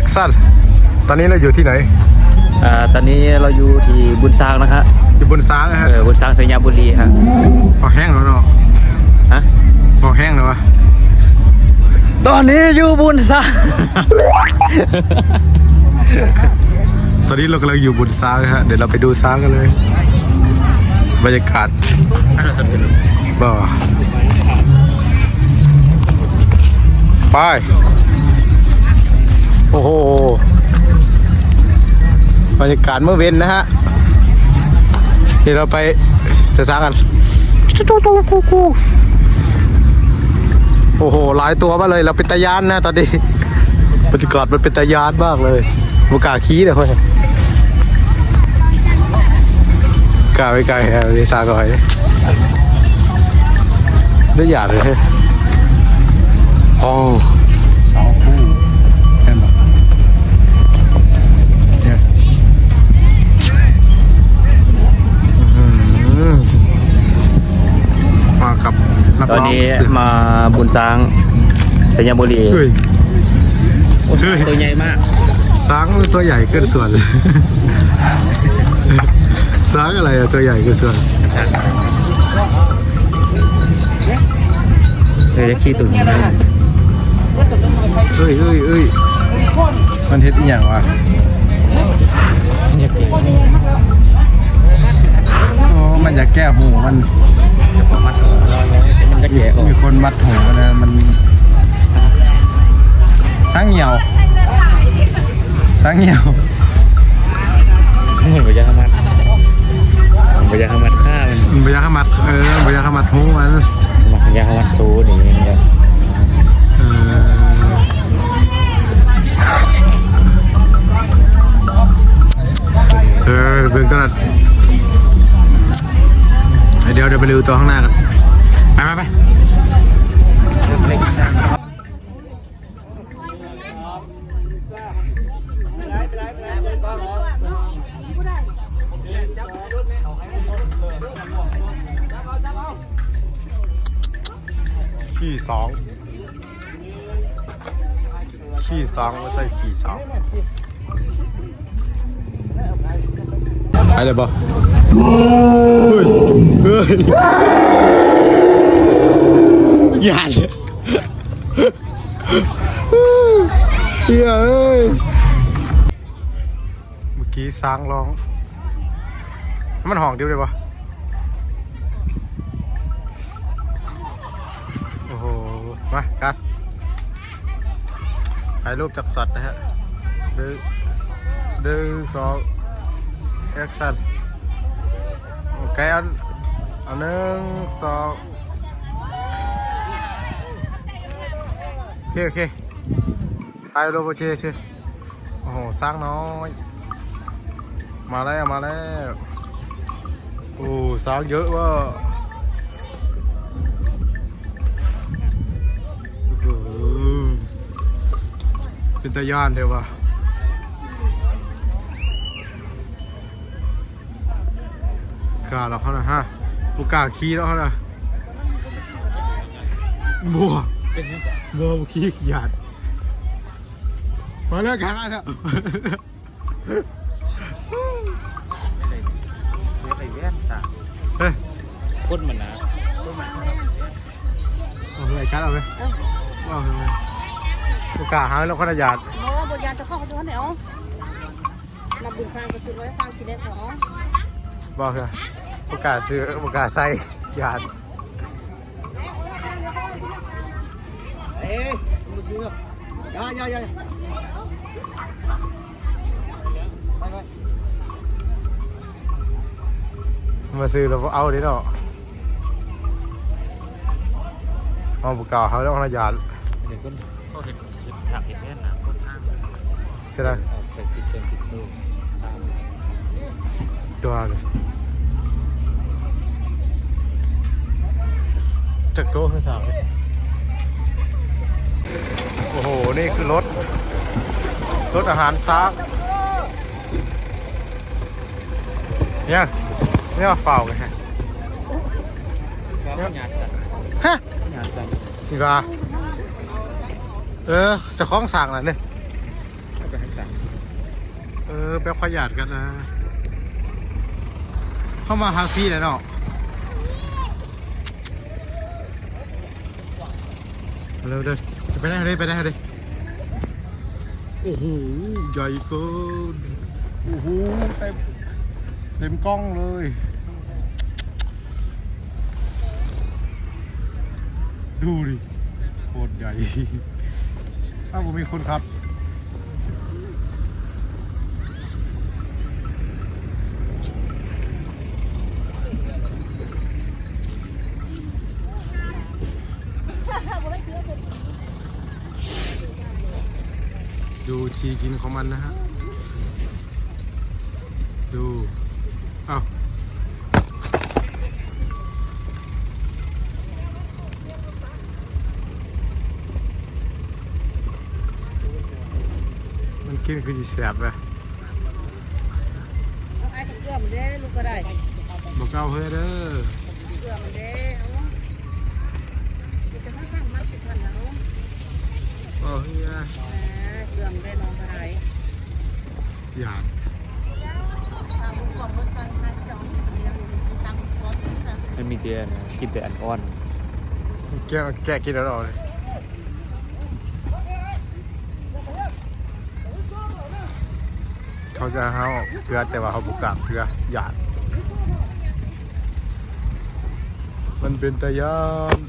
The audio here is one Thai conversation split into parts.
คชั่นตอนนี้เราอยู่ที่ไหนตอนนี้เราอยู่ที่บุญซางนะครับอยู่บนซ้างนะฮะบุญซางสัญญาบุรีครับพอแห้งแล้วเนาะฮะพอแห้งแล้ววะตอนนี้อยู่บุญซาง ตอนนี้เรากำลังอยู่บนซ้างนะฮะเดี๋ยวเราไปดูซ้างกันเลยบรรยากาศบ่ไปโอ้โหบรรยากาศเมื่อเว้นนะฮะเดี๋ยวเราไปจะซ้างกันโอ้โหหลายตัวมาเลยเราเป็นตะยานนะตอนนี้บรรยากาศมันเป็นตะยานมากเลยบุกาขี้เลยเพื่อนกาไปไกลฮะนี่ซาก่อยได้หยาดเลยโอ้สาวคู่เห็นปะเนี่ยมากับนัก ตอน ร้อง นี้ เสียง มาบุญซางสัญญาบุรี เฮ้ย ตัวใหญ่มาก ช้างตัวใหญ่เกินส่วนเลยช้างอะไรอะตัวใหญ่เกินส่วนจะขี้ตุ่นนี่ เอ้ยมันเฮ็ดอีหยังวะโอ้มันอยากแก้หูมัน มันจะแก่ออก มีคนมัดหูมันนะมันช้างเหี่ยวช้างเหี่ยว มันจะขมัดมันจะขมัดฆ่ามัน บอยากขมัดบอยากขมัดหูมัน มันจะขมัดซูนี่มันจะเบิ่งตลาดเดี๋ยวไปดูตัวข้างหน้ากันไปขี่สองไม่ใช่ขี่สองไปเลยบ่เฮ้ยอย่าเลยเฮ้ยเมื่อกี้ช้างร้องมันห่องเดียวเลยปะโอ้โหมากันถ่ายรูปจากสัตว์นะฮะดึงสองแอคชั่นโอเคอันหนึ่งสองโอเคถ่ายรูปโอเคสิโอ้โหสร้างน้อยมาแล้วโอ้สร้างเยอะว่ะเป็นตะย่านเดียวว่ะกาเราเขานะฮะบุกาขี้แล้วเขานะบัวบุขี้หยาดมาแล้วกันนะเฮ้ย พ่นมันนะ เอาไปกันเอาไปเอาไปบุกาหาแล้วเขานะหยาดโอ้บทยานจะเข้ากันตัวเดียวมาบุญสร้างก็ซื้อไว้สร้างกินได้สอง บอกเลยบุกาซื้อบุกาใส่หยาดมาซื้อเราเอาดิเนาะเอาบุกาเขาแล้วเขานะหยาดเดี๋ยวคนเขาเห็นถักเห็นแน่นนะคนทาง ใช่ไหม ไปติดเชิงติดตู้ ตัวเลยจากโต๊ะข้างสามโอ้โหนี่คือรถอาหารช้างเนี่ยเฝ้ากันฮะ แล้วหยาดกัน ฮะ หยาดกัน นี่ว่าจะคล้องสั่งน่ะเนี่ย แล้วก็ สั่ง แบบประหยัดกันนะ เข้ามาทางพี่เลยเนาะเร็วเดินไปได้เลยไปได้เลยโอ้โหใหญ่เกินโอ้โหเต็มกล้องเลยดูดิโคตรใหญ่ถ้าผมมีคนครับดูทีกินของมันนะฮะดูอ้าวมันกินคือจีแสบเลย ไอ้กับเกลือมันได้ลูกก็ได้ บอกเอาเฮ้ยเด้อ เกลือมันได้เอาจะมาสั่งมัดสิทันแล้ว โอ้เฮีย เกลือมันได้น้องก็ได้ หยาด ถ้าบุกกล่องรถไฟทางจังที่เดียวเป็นตังค์ก้อนนะ มันมีเดียนะกินแต่อันอ่อน แกะกินแล้วหรอเลยเขาจะเอาเกลือแต่ว่าเขาบุกกลับเกลือหยาดมันเป็นตะยาน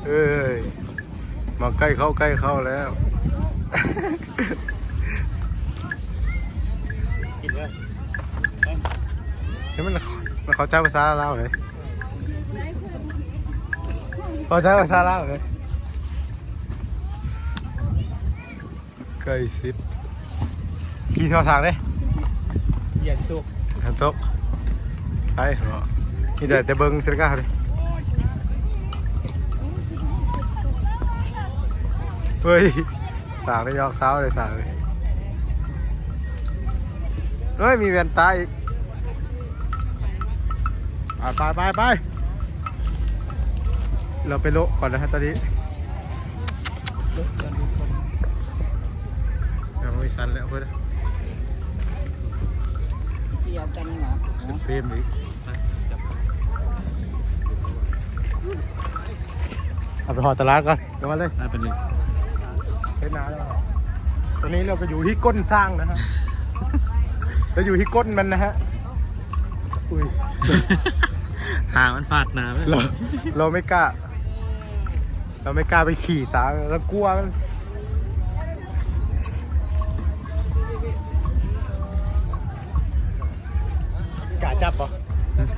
เอ้ยมาใกล้เข้าแล้ว กินเลย นี่มันเขาใช้ภาษาลาวเลยเขาใช้ภาษาลาวเลยไก่ซิปกี่ช่องทางเลย เย็นตุก ทางโต๊ะใช่เหรอนี่แต่เบิ้งเสื้อกล้าเลยเฮ้ยสางได้ยอกเสาเลยสางเลยเฮ้ยมีแว่นตาอีกไปเราไปโละก่อนนะฮะตอนนี้ยังไม่สั่นแล้วเพื่อน เกี่ยวกันเหรอ เซฟเฟรมอีกเอาไปห่อตลาดก่อนเดี๋ยวมาเลย ได้เป็นหนึ่ง เป็นน้าแล้วตอนนี้เราก็อยู่ที่ก้นสร้างนะฮะ เราอยู่ที่ก้นมันนะฮะอุ้ย หามันฟาดน้ำ เราไม่กล้าไปขี่สาเรากลัวมันกล้าจับปะ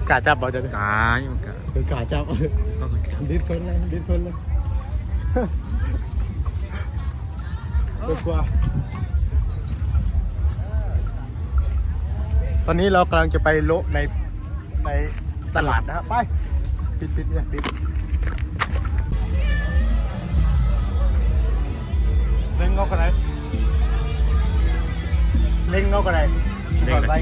กล้าจับปะจะ กาอยู่กะ กล้าจับดิ้นซนเลยกลัวตอนนี้เรากำลังจะไปโละในตลาดนะฮะไปปิดเนี่ยปิดเล่งเงากันไหนเล่งเงากันไหนเล่งอะไร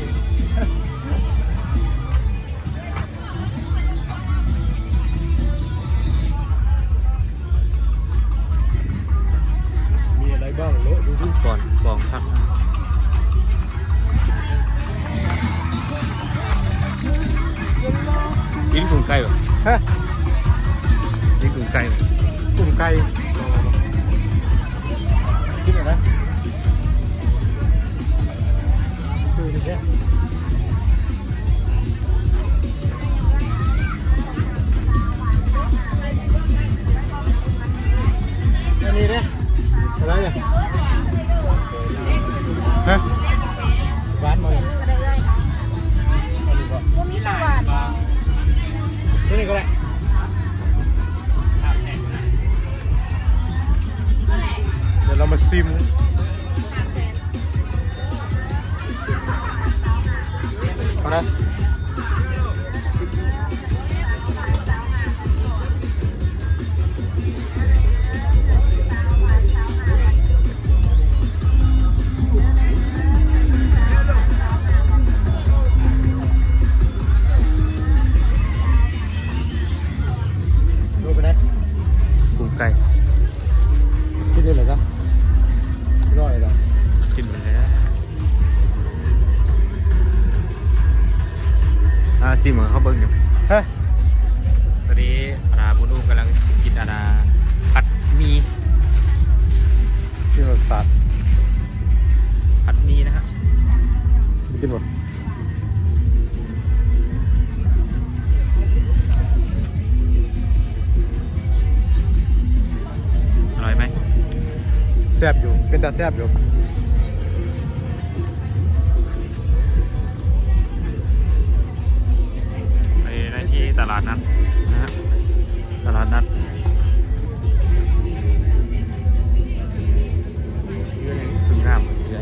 มีอะไรบ้างโละดูดิ ก่อนบองพักกินกุ้งไก่ป่ะ ฮะ กินกุ้งไก่ป่ะ กุ้งไก่กินอะไรนะคือแค่อันนี้เนี่ยอะไรเนี่ยฮะร้านมา ก็ได้เลยพวกนี้ตะวัน นี่ก็ได้เดี๋ยวเรามาซิมเอาละ ซิมของเขาเบิ้งอยู่ เฮ้ย ตอนนี้บุญอุ้มกำลังกินผัดหมี ที่รสสัตว์ ผัดหมีนะครับ กินหมด อร่อยไหม แซ่บอยู่เป็นตาแซ่บอยู่ ไปได้ที่ตลาดนัดนะฮะตลาดนัดเสื้อนี่คืองามเสื้อ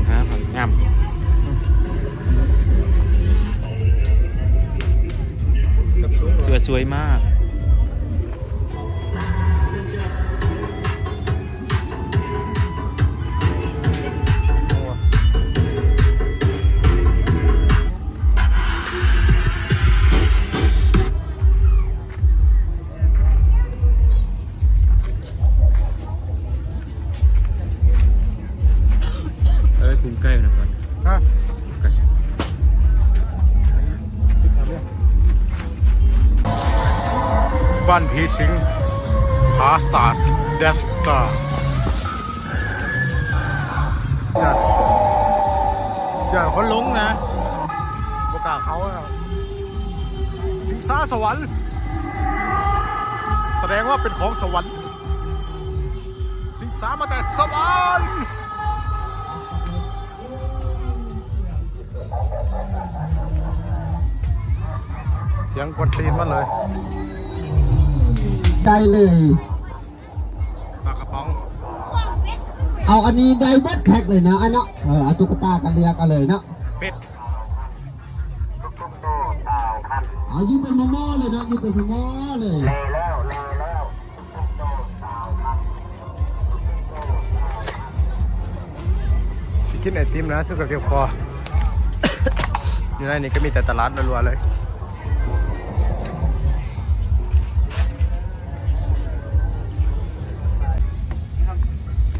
45,000งามเสื้อสวยมากคุ้มใกล้นะก่อน ฮะบ้านผีสิงปราสาทเดสตาอย่าคนลงนะประกาศเขาอะสิงสาสวรรค์แสดงว่าเป็นของสวรรค์สิงสามาแต่สวรรค์เสียงกวนตีนมาเลย ได้เลย ปลากระป๋อง เอาอันนี้ได้เบิดแพ็กเลยนะอันเนาะเอาตุ๊กตากันเรียกันเลยเนาะ เป็ด เอายืมเป็นหม้อเลยเนาะยืมเป็นหม้อเลย สิกินไอติมนะสู้กับเก็บคอ อยู่ในนี้ก็มีแต่ตลาดรัวๆเลย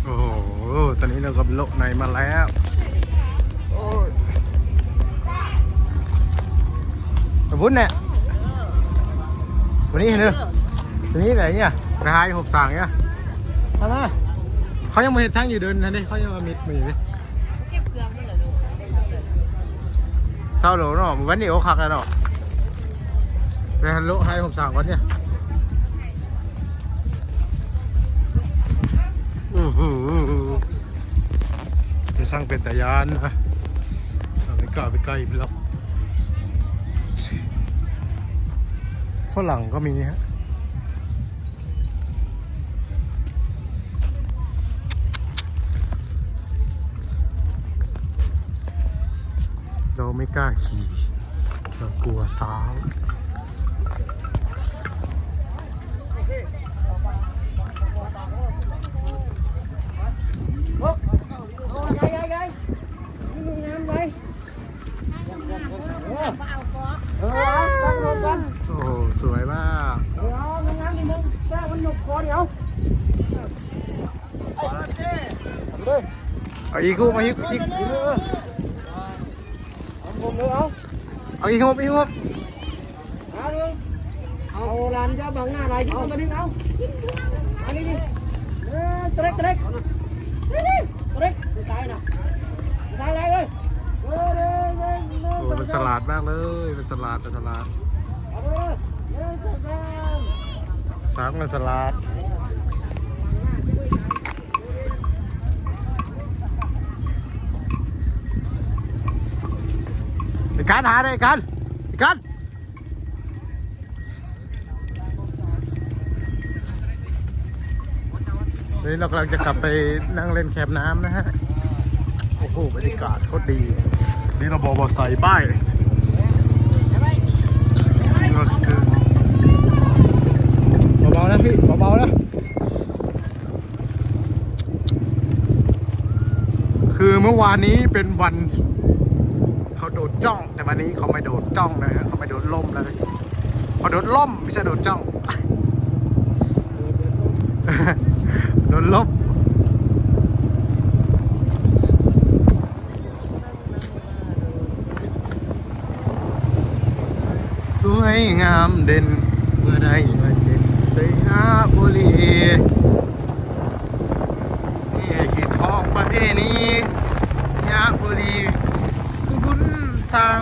โอ้โหตอนนี้เราก็โลกในมาแล้วโอ้ยวุ้นเนี่ยวันนี้เห็นเนอะวันนี้ไหนเนี่ยไปหาหบสั่งเนี่ยทำไมเขายังไม่เห็นทั้งอยู่เดินนะนี่เขายังมามิดมือเลย เก็บเครื่องนี่เหรอลูก เศร้าโหลเนาะวันนี้โอ้คักแล้วเนาะไปฮัลโหลให้ผมสั่งก่อนเนี่ยจะสั่งเป็นตะยานนะไม่กล้าไปใกล้หรอกฝรั่งก็มีฮะเราไม่กล้าขี่เรากลัวสาวโอ้สวยมากเอาอีกคู่มาอีกเอาอีกหกอีกหก เอาlàm cho bằng nhà này chứ không có đi đâu ăn đi đi trek trek trek sai nè sai đây ơi โอ้เป็นสลัดมากเลยเป็นสลัดเป็นสลัดสามเป็นสลัดไอ้การหาได้กันไอ้การนี่เรากำลังจะกลับไปนั่งเล่นแคมน้ำนะฮะโอ้โหบรรยากาศโคตรดีนี่เราบอกใส่ป้ายเบาๆนะพี่เบาๆนะคือเมื่อวานนี้เป็นวันเขาโดดจ้องแต่วันนี้เขาไม่โดดจ้องนะฮะเขาไม่โดดล่มเลยเขาโดดล่มไม่ใช่โดดจ้อง โดดล่ม วยงามเด่นเมื่อใดมาเห็นสยามบุรีนี่ขีดทองประเพณีสยามบุรีคือบุญทาง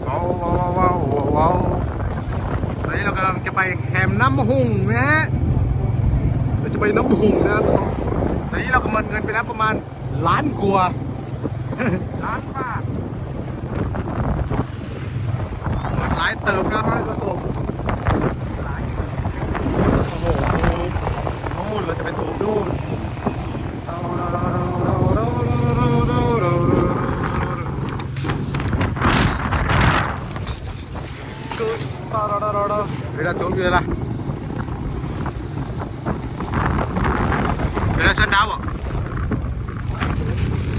ว้าวว้าวว้าวว้าวตอนนี้เรากำลังจะไปแคมป์น้ำหุ่งนะฮะเราจะไปน้ำหุ่งนะตอนนี้เรากำลังเงินไปแล้วประมาณล้านกว่าล้านบาทหลายเติมนะท่านผู้ชมโอ้โหเราจะไปตูมดูเวลาตูมอยู่ละเวลาฉันดาวอ่ะ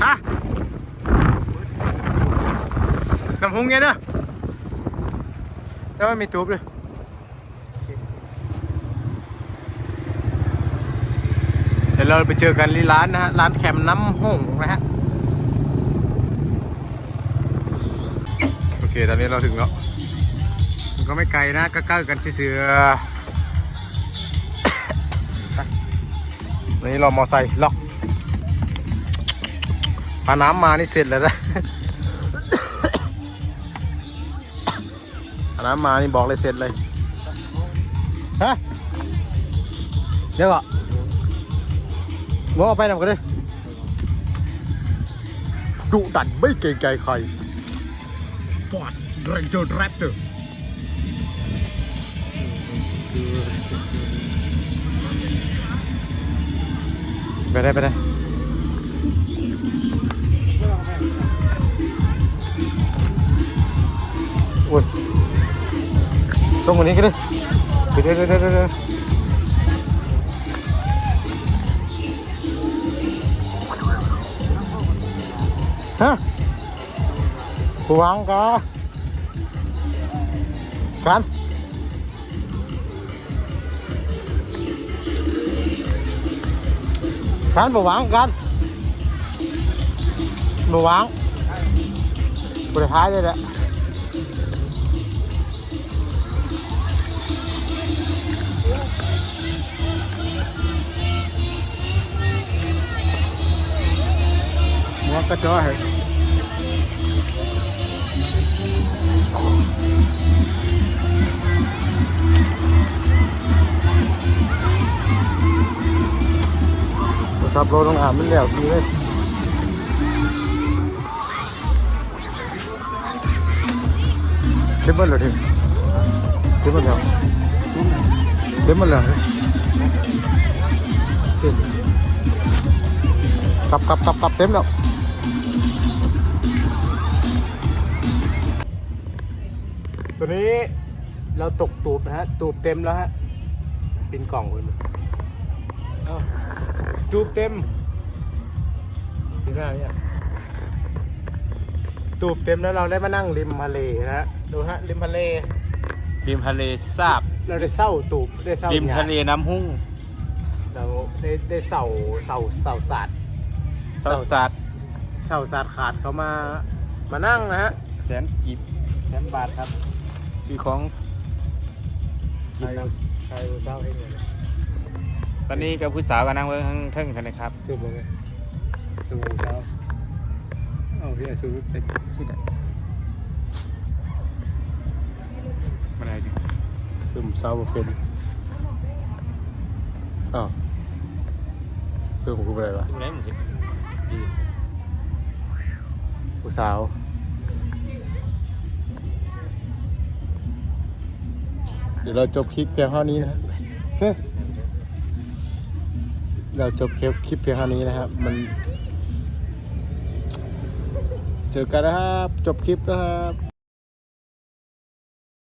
ฮะน้ำหุ้งไงเนอะแล้วไม่มีตูบเลยเดี๋ยวเราไปเจอกันที่ร้านนะฮะร้านแคมน้ำหุ้งนะฮะโอเคตอนนี้เราถึงแล้วมันก็ไม่ไกลนะก็ใกล้กันเสือวันนี้เรามอไซค์ล็อกปลาน้ำมานี่เสร็จแล้วนะปลาน้ำมานี่บอกเลยเสร็จเลยฮะเดี๋ยวก่อนว่าเอาไปนำกันดิดุดันไม่เกรงใจใคร Fast Ranger Raptor ไปได้ไปได้โอ้ยตรงนี้ก็ได้เดี๋ยวฮะกูวางกันบ่วางกันบ่วางกูได้ท้ายเลยแหละมัวกระจอยขับรถต้องอ่านมันแล้วทีเลยเต็มหมดเลยทีเต็มหมดแล้วเต็มหมดแล้วกลับเต็มแล้วตัวนี้เราตกตูบนะฮะตูบเต็มแล้วฮะปินกล่องเลยตูบเต็มทีหน้าเนี่ยตูบเต็มแล้วเราได้มานั่งริมทะเลนะฮะดูฮะริมทะเล ริมทะเลสาบ เราได้เศร้าตูบได้เศร้า ริมทะเลน้ำหุ้ง เราได้เศร้าศาสตร์ เสาสัตว์ เศร้าศาสตร์ขาดเขามานั่งนะฮะ แสนกีบ แสนบาทครับ คือของ ใครเศร้าให้เงิน ตอนนี้กับผู้สาวก็นั่งเบิ้งทั้งเทิงกันนะครับ ซื้อบ่ไงซื้อบ่เช้าเอาพี่ซื้อไป คิดอ่ะมันอะไรดิ ซื้อเช้าบ่เป็นอ้าวซื้อของกูไปไหนวะ ที่ไหนมึงเห็นดี ผู้สาวเดี๋ยวเราจบคลิปเพียงเท่านี้นะเราจบคลิปเพียงเท่านี้นะครับมันเจอกันนะครับจบคลิปนะครับ